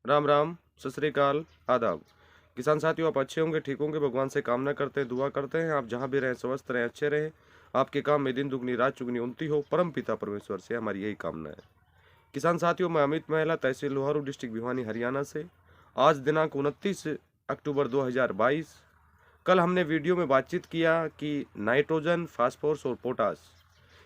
राम राम, सत श्री अकाल, आदाब। किसान साथियों, आप अच्छे होंगे, ठीक होंगे, भगवान से कामना करते हैं, दुआ करते हैं आप जहाँ भी रहें स्वस्थ रहें, अच्छे रहें। आपके काम में दिन दुगनी रात चुगनी उन्नति हो, परम पिता परमेश्वर से हमारी यही कामना है। किसान साथियों, मैं अमित महिला, तहसील लोहारू, डिस्ट्रिक्ट भिवानी, हरियाणा से। आज दिनांक 29 अक्टूबर 2022। कल हमने वीडियो में बातचीत किया कि नाइट्रोजन, फास्फोरस और पोटास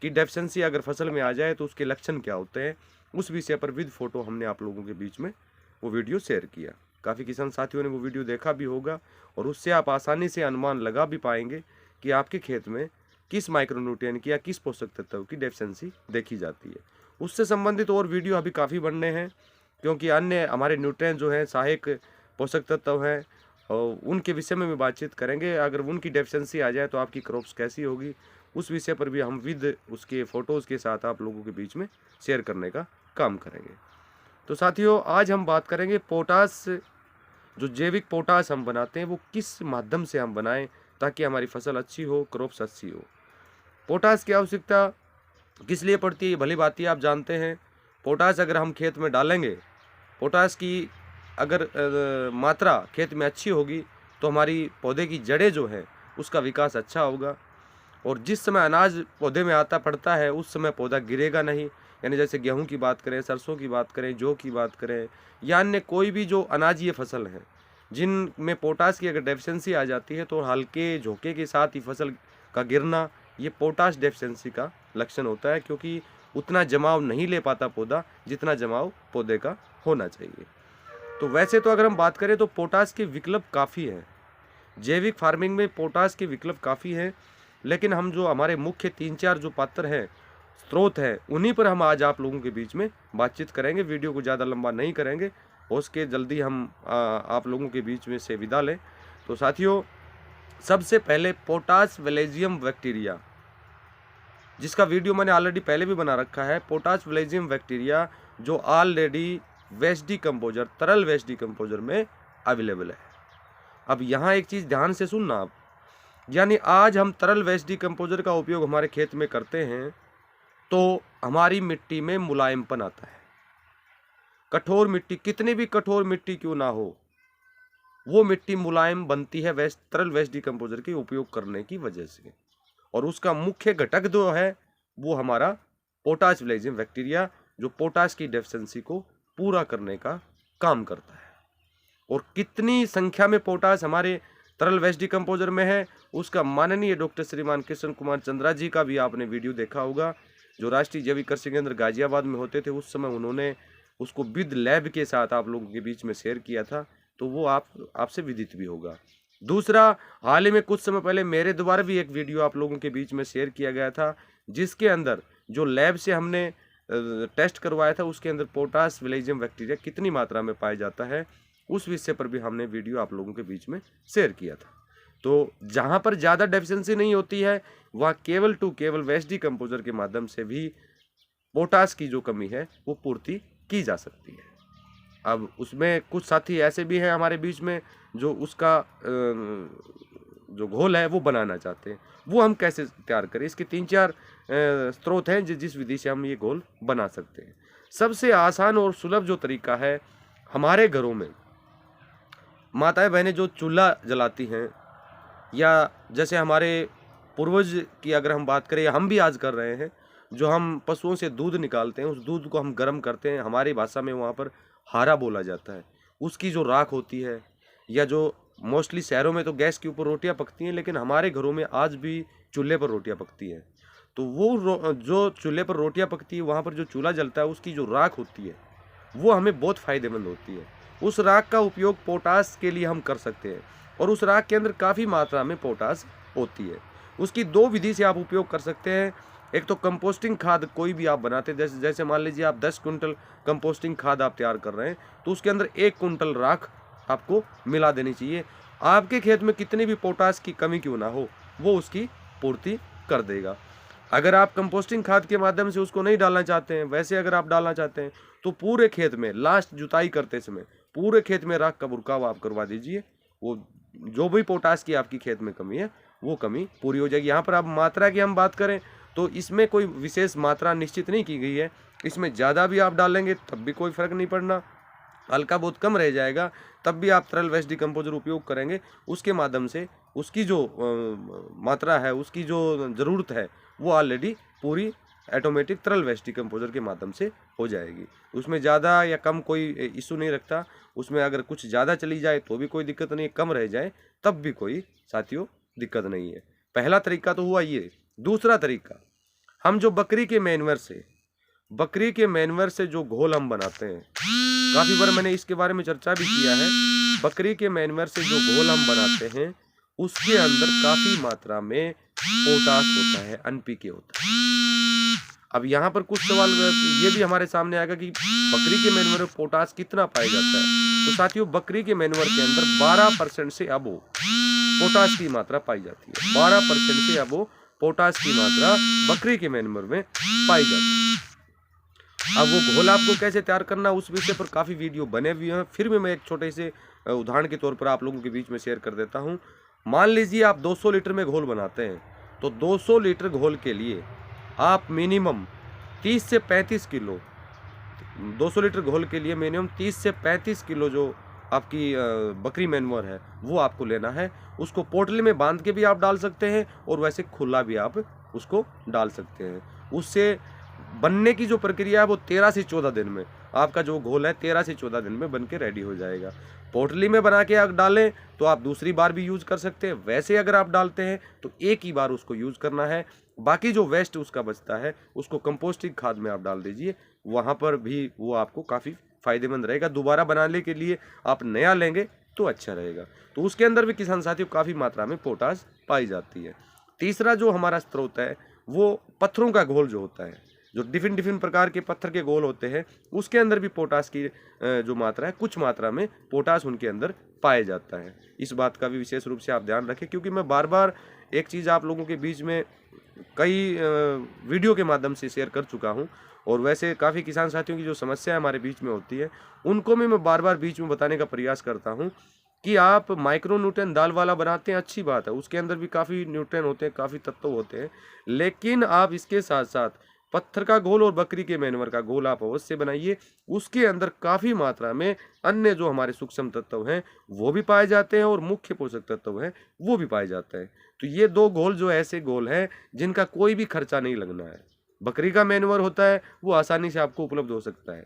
की डेफिशिएंसी अगर फसल में आ जाए तो उसके लक्षण क्या होते हैं, उस विषय पर विद फोटो हमने आप लोगों के बीच में वो वीडियो शेयर किया। काफ़ी किसान साथियों ने वो वीडियो देखा भी होगा और उससे आप आसानी से अनुमान लगा भी पाएंगे कि आपके खेत में किस माइक्रोन्यूट्रिएंट की या किस पोषक तत्व की डेफिशिएंसी देखी जाती है। उससे संबंधित और वीडियो अभी काफ़ी बनने हैं, क्योंकि अन्य हमारे न्यूट्रिएंट जो हैं, सहायक पोषक तत्व हैं, और उनके विषय में भी बातचीत करेंगे। अगर उनकी डेफिशिएंसी आ जाए तो आपकी क्रॉप्स कैसी होगी, उस विषय पर भी हम विद उसके फ़ोटोज़ के साथ आप लोगों के बीच में शेयर करने का काम करेंगे। तो साथियों, आज हम बात करेंगे पोटास। जो जैविक पोटास हम बनाते हैं वो किस माध्यम से हम बनाएं ताकि हमारी फसल अच्छी हो, क्रॉप्स अच्छी हो। पोटास की आवश्यकता किस लिए पड़ती है, ये भली बात ही आप जानते हैं। पोटास अगर हम खेत में डालेंगे, पोटास की अगर मात्रा खेत में अच्छी होगी तो हमारी पौधे की जड़ें जो हैं उसका विकास अच्छा होगा। और जिस समय अनाज पौधे में आता पड़ता है उस समय पौधा गिरेगा नहीं। यानी जैसे गेहूं की बात करें, सरसों की बात करें, जौ की बात करें, या अन्य कोई भी जो अनाजीय फसल है जिनमें पोटास की अगर डेफिशिएंसी आ जाती है तो हल्के झोंके के साथ ही फसल का गिरना, ये पोटास डेफिशिएंसी का लक्षण होता है, क्योंकि उतना जमाव नहीं ले पाता पौधा जितना जमाव पौधे का होना चाहिए। तो वैसे तो अगर हम बात करें तो पोटास के विकल्प काफ़ी हैं। जैविक फार्मिंग में पोटास के विकल्प काफ़ी हैं, लेकिन हम जो हमारे मुख्य 3-4 जो पात्र हैं, स्रोत हैं, उन्हीं पर हम आज आप लोगों के बीच में बातचीत करेंगे। वीडियो को ज़्यादा लंबा नहीं करेंगे, हो सके जल्दी हम आप लोगों के बीच में से विदा लें। तो साथियों, सबसे पहले पोटास वेलेजियम बैक्टीरिया, जिसका वीडियो मैंने ऑलरेडी पहले भी बना रखा है। पोटास वेलेजियम बैक्टीरिया जो ऑलरेडी वेस्ट डिकम्पोजर, तरल वेस्ट डिकम्पोजर में अवेलेबल है। अब यहाँ एक चीज़ ध्यान से सुनना आप, यानी आज हम तरल वेस्ट डिकम्पोजर का उपयोग हमारे खेत में करते हैं तो हमारी मिट्टी में मुलायमपन आता है। कठोर मिट्टी, कितनी भी कठोर मिट्टी क्यों ना हो, वो मिट्टी मुलायम बनती है तरल वेस्ट डिकम्पोजर के उपयोग करने की वजह से। और उसका मुख्य घटक जो है वो हमारा पोटास वेलेजियम बैक्टीरिया, जो पोटास की डेफिशिएंसी को पूरा करने का काम करता है। और कितनी संख्या में पोटास हमारे तरल वेस्ट डिकम्पोजर में है, उसका माननीय डॉक्टर श्रीमान कृष्ण कुमार चंद्रा जी का भी आपने वीडियो देखा होगा, जो राष्ट्रीय जैविक कृषि केंद्र गाजियाबाद में होते थे। उस समय उन्होंने उसको विद लैब के साथ आप लोगों के बीच में शेयर किया था, तो वो आपसे विदित भी होगा। दूसरा, हाल ही में कुछ समय पहले मेरे द्वारा भी एक वीडियो आप लोगों के बीच में शेयर किया गया था, जिसके अंदर जो लैब से हमने टेस्ट करवाया था, उसके अंदर पोटास वेलेजियम बैक्टीरिया कितनी मात्रा में पाया जाता है, उस विषय पर भी हमने वीडियो आप लोगों के बीच में शेयर किया था। तो जहाँ पर ज़्यादा डेफिशिएंसी नहीं होती है, वहाँ केवल टू केवल वेस्ट डिकम्पोजर के माध्यम से भी पोटास की जो कमी है वो पूर्ति की जा सकती है। अब उसमें कुछ साथी ऐसे भी हैं हमारे बीच में जो उसका जो घोल है वो बनाना चाहते हैं। वो हम कैसे तैयार करें, इसके 3-4 स्रोत हैं जिस विधि से हम ये घोल बना सकते हैं। सबसे आसान और सुलभ जो तरीका है, हमारे घरों में माताएं बहनें जो चूल्हा जलाती हैं, या जैसे हमारे पूर्वज की अगर हम बात करें, या हम भी आज कर रहे हैं, जो हम पशुओं से दूध निकालते हैं, उस दूध को हम गर्म करते हैं, हमारी भाषा में वहाँ पर हारा बोला जाता है। उसकी जो राख होती है, या जो मोस्टली शहरों में तो गैस के ऊपर रोटियां पकती हैं, लेकिन हमारे घरों में आज भी चूल्हे पर रोटियां पकती हैं। तो वो जो चूल्हे पर रोटियां पकती है, वहाँ पर जो चूल्हा जलता है, उसकी जो राख होती है वो हमें बहुत फ़ायदेमंद होती है। उस राख का उपयोग पोटास के लिए हम कर सकते हैं, और उस राख के अंदर काफ़ी मात्रा में पोटास होती है। उसकी 2 विधि से आप उपयोग कर सकते हैं। एक तो कंपोस्टिंग खाद कोई भी आप बनाते हैं, जैसे मान लीजिए आप 10 कुंटल कंपोस्टिंग खाद आप तैयार कर रहे हैं, तो उसके अंदर 1 कुंटल राख आपको मिला देनी चाहिए। आपके खेत में कितनी भी पोटास की कमी क्यों ना हो, वो उसकी पूर्ति कर देगा। अगर आप कंपोस्टिंग खाद के माध्यम से उसको नहीं डालना चाहते हैं, वैसे अगर आप डालना चाहते हैं, तो पूरे खेत में लास्ट जुताई करते समय पूरे खेत में राख का बुरकाव आप करवा दीजिए। वो जो भी पोटास की आपकी खेत में कमी है वो कमी पूरी हो जाएगी। यहाँ पर आप मात्रा की हम बात करें तो इसमें कोई विशेष मात्रा निश्चित नहीं की गई है। इसमें ज़्यादा भी आप डालेंगे तब भी कोई फ़र्क नहीं पड़ना, हल्का बहुत कम रह जाएगा, तब भी आप तरल वेस्ट डिकम्पोजर उपयोग करेंगे, उसके माध्यम से उसकी जो मात्रा है, उसकी जो ज़रूरत है, वो ऑलरेडी पूरी ऑटोमेटिक तरल वेस्ट डिकम्पोजर के माध्यम से हो जाएगी। उसमें ज़्यादा या कम कोई इशू नहीं रखता। उसमें अगर कुछ ज़्यादा चली जाए तो भी कोई दिक्कत नहीं है, कम रह जाए तब भी कोई साथियों दिक्कत नहीं है। पहला तरीका तो हुआ ये। दूसरा तरीका, हम जो बकरी के मैन्योर से जो घोल हम बनाते हैं, काफ़ी बार मैंने इसके बारे में चर्चा भी किया है। बकरी के मैन्योर से जो घोल हम बनाते हैं, उसके अंदर काफ़ी मात्रा में पोटाश होता है, एनपीके होता है। अब यहाँ पर कुछ सवाल ये भी हमारे सामने आएगा कि बकरी के मैन्योर में पोटाश कितना पाया जाता है। तो साथियों, बकरी के मैन्योर के अंदर 12% से अबो पोटाश की मात्रा पाई जाती है। 12% से अबो पोटाश की मात्रा बकरी के मैन्योर में पाई जाती है। अब वो घोल आपको कैसे तैयार करना, उस विषय पर काफ़ी वीडियो बने हुए हैं। फिर भी मैं एक छोटे से उदाहरण के तौर पर आप लोगों के बीच में शेयर कर देता हूँ। मान लीजिए आप 200 लीटर में घोल बनाते हैं, तो 200 लीटर घोल के लिए आप मिनिमम 30 से 35 किलो 200 लीटर घोल के लिए मिनिमम 30 से 35 किलो जो आपकी बकरी मैन्योर है, वो आपको लेना है। उसको पोटली में बांध के भी आप डाल सकते हैं और वैसे खुला भी आप उसको डाल सकते हैं। उससे बनने की जो प्रक्रिया है वो 13 से 14 दिन में, आपका जो घोल है 13 से 14 दिन में बन के रेडी हो जाएगा। पोटली में बना के आप डालें तो आप दूसरी बार भी यूज़ कर सकते हैं। वैसे अगर आप डालते हैं तो एक ही बार उसको यूज़ करना है। बाकी जो वेस्ट उसका बचता है उसको कंपोस्टिंग खाद में आप डाल दीजिए, वहाँ पर भी वो आपको काफ़ी फ़ायदेमंद रहेगा। दोबारा बनाने के लिए आप नया लेंगे तो अच्छा रहेगा। तो उसके अंदर भी किसान साथियों काफ़ी मात्रा में पोटाश पाई जाती है। तीसरा जो हमारा स्रोत है वो पत्थरों का घोल जो होता है, जो डिफरेंट प्रकार के पत्थर के घोल होते हैं, उसके अंदर भी पोटाश की जो मात्रा है, कुछ मात्रा में पोटाश उनके अंदर पाया जाता है। इस बात का भी विशेष रूप से आप ध्यान रखें, क्योंकि मैं बार बार एक चीज़ आप लोगों के बीच में कई वीडियो के माध्यम से शेयर कर चुका हूं, और वैसे काफ़ी किसान साथियों की जो समस्या हमारे बीच में होती है उनको भी मैं बार बार बीच में बताने का प्रयास करता हूं कि आप माइक्रो न्यूट्रिएंट दाल वाला बनाते हैं, अच्छी बात है, उसके अंदर भी काफ़ी न्यूट्रिएंट होते हैं, काफ़ी तत्व होते हैं, लेकिन आप इसके साथ साथ पत्थर का घोल और बकरी के मैन्योर का घोल आप अवश्य बनाइए। उसके अंदर काफ़ी मात्रा में अन्य जो हमारे सूक्ष्म तत्व हैं वो भी पाए जाते हैं और मुख्य पोषक तत्व हैं वो भी पाए जाते हैं। तो ये दो घोल जो ऐसे घोल हैं जिनका कोई भी खर्चा नहीं लगना है। बकरी का मैन्योर होता है वो आसानी से आपको उपलब्ध हो सकता है,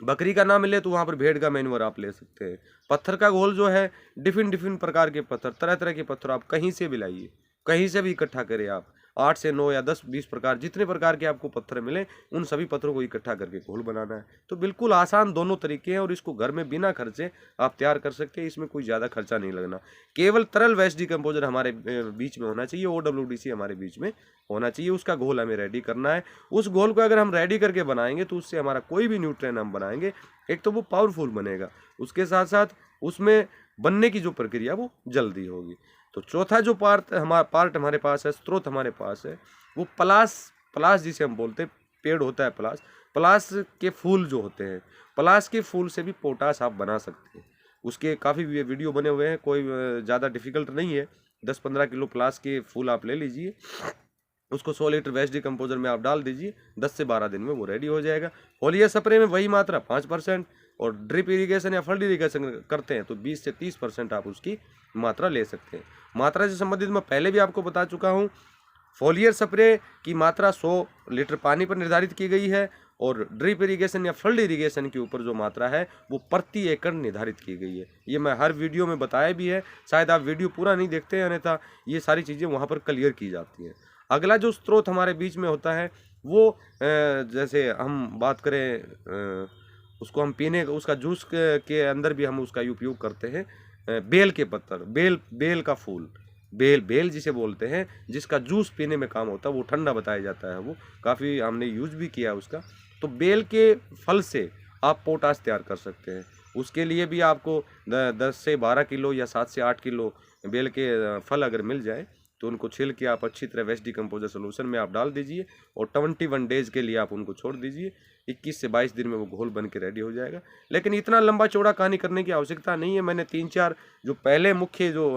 बकरी का ना मिले तो वहाँ पर भेड़ का मैन्योर आप ले सकते हैं। पत्थर का घोल जो है डिफरेंट प्रकार के पत्थर, तरह तरह के पत्थर आप कहीं से भी लाइए, कहीं से भी इकट्ठा करें आप, 8 से 9 या 10-20 प्रकार, जितने प्रकार के आपको पत्थर मिले उन सभी पत्थरों को इकट्ठा करके घोल बनाना है। तो बिल्कुल आसान दोनों तरीके हैं और इसको घर में बिना खर्चे आप तैयार कर सकते हैं। इसमें कोई ज़्यादा खर्चा नहीं लगना। केवल तरल वेस्ट डिकम्पोजर हमारे बीच में होना चाहिए, OWDC हमारे बीच में होना चाहिए, उसका घोल हमें रेडी करना है। उस घोल को अगर हम रेडी करके बनाएंगे तो उससे हमारा कोई भी न्यूट्रिएंट हम बनाएंगे, एक तो वो पावरफुल बनेगा, उसके साथ साथ उसमें बनने की जो प्रक्रिया वो जल्दी होगी। तो चौथा जो पार्ट हमारे पास है, स्रोत हमारे पास है, वो पलास जिसे हम बोलते हैं, पेड़ होता है पलास के फूल जो होते हैं, पलास के फूल से भी पोटाश आप बना सकते हैं। उसके काफ़ी वीडियो बने हुए हैं, कोई ज़्यादा डिफिकल्ट नहीं है। 10-15 किलो पलास के फूल आप ले लीजिए, उसको 100 लीटर वेस्ट डिकम्पोजर में आप डाल दीजिए, 10 से 12 दिन में वो रेडी हो जाएगा। फॉलियर स्प्रे में वही मात्रा 5%, और ड्रिप इरिगेशन या फल्ड इरिगेशन करते हैं तो 20 से 30% आप उसकी मात्रा ले सकते हैं। मात्रा से संबंधित मैं पहले भी आपको बता चुका हूँ। फॉलियर स्प्रे की मात्रा 100 लीटर पानी पर निर्धारित की गई है, और ड्रिप इरिगेशन या फल्ड इरिगेशन के ऊपर जो मात्रा है वो प्रति एकड़ निर्धारित की गई है। ये मैं हर वीडियो में बताया भी है, शायद आप वीडियो पूरा नहीं देखते हैं, अन्यथा ये सारी चीज़ें वहाँ पर क्लियर की जाती हैं। अगला जो स्रोत हमारे बीच में होता है वो जैसे हम बात करें, उसको हम पीने, उसका जूस के अंदर भी हम उसका उपयोग करते हैं। बेल के पत्तर, बेल का फूल, बेल जिसे बोलते हैं, जिसका जूस पीने में काम होता है, वो ठंडा बताया जाता है, वो काफ़ी हमने यूज भी किया उसका। तो बेल के फल से आप पोटाश तैयार कर सकते हैं। उसके लिए भी आपको 10 से 12 किलो या 7 से 8 किलो बेल के फल अगर मिल जाए तो उनको छील के आप अच्छी तरह वेस्ट डिकम्पोजर सोल्यूशन में आप डाल दीजिए, और 21 डेज के लिए आप उनको छोड़ दीजिए। 21 से 22 दिन में वो घोल बन के रेडी हो जाएगा। लेकिन इतना लंबा चौड़ा कहानी करने की आवश्यकता नहीं है। मैंने 3-4 जो पहले मुख्य जो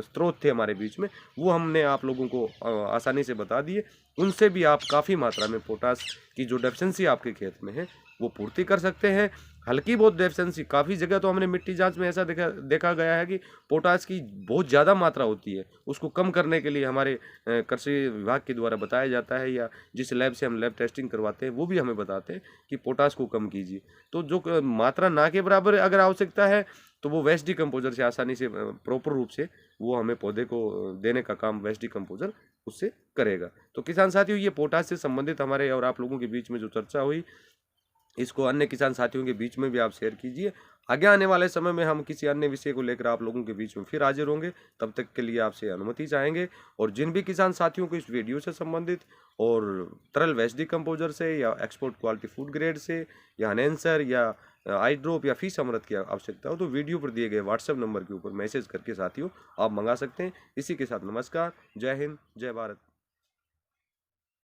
स्रोत थे हमारे बीच में, वो हमने आप लोगों को आसानी से बता दिए। उनसे भी आप काफ़ी मात्रा में पोटाश की जो डेफिशिएंसी आपके खेत में है वो पूर्ति कर सकते हैं। हल्की बहुत डेफिशिएंसी, काफ़ी जगह तो हमने मिट्टी जांच में ऐसा देखा गया है कि पोटाश की बहुत ज़्यादा मात्रा होती है, उसको कम करने के लिए हमारे कृषि विभाग के द्वारा बताया जाता है, या जिस लैब से हम लैब टेस्टिंग करवाते हैं वो भी हमें बताते हैं कि पोटाश को कम कीजिए। तो जो मात्रा ना के बराबर अगर आवश्यकता है तो वो वेस्ट डिकम्पोजर से आसानी से प्रॉपर रूप से वो हमें पौधे को देने का काम वेस्ट डिकम्पोजर उससे करेगा। तो किसान साथियों, ये पोटाश से संबंधित हमारे और आप लोगों के बीच में जो चर्चा हुई, इसको अन्य किसान साथियों के बीच में भी आप शेयर कीजिए। आगे आने वाले समय में हम किसी अन्य विषय को लेकर आप लोगों के बीच में फिर हाजिर होंगे। तब तक के लिए आपसे अनुमति चाहेंगे। और जिन भी किसान साथियों को इस वीडियो से संबंधित और तरल वेस्ट डिकम्पोजर से या एक्सपोर्ट क्वालिटी फूड ग्रेड से या एनहेंसर या आई ड्रॉप या फिश अमृत की आवश्यकता हो तो वीडियो पर दिए गए व्हाट्सएप नंबर के ऊपर मैसेज करके साथियों आप मंगा सकते हैं। इसी के साथ नमस्कार, जय हिंद, जय भारत।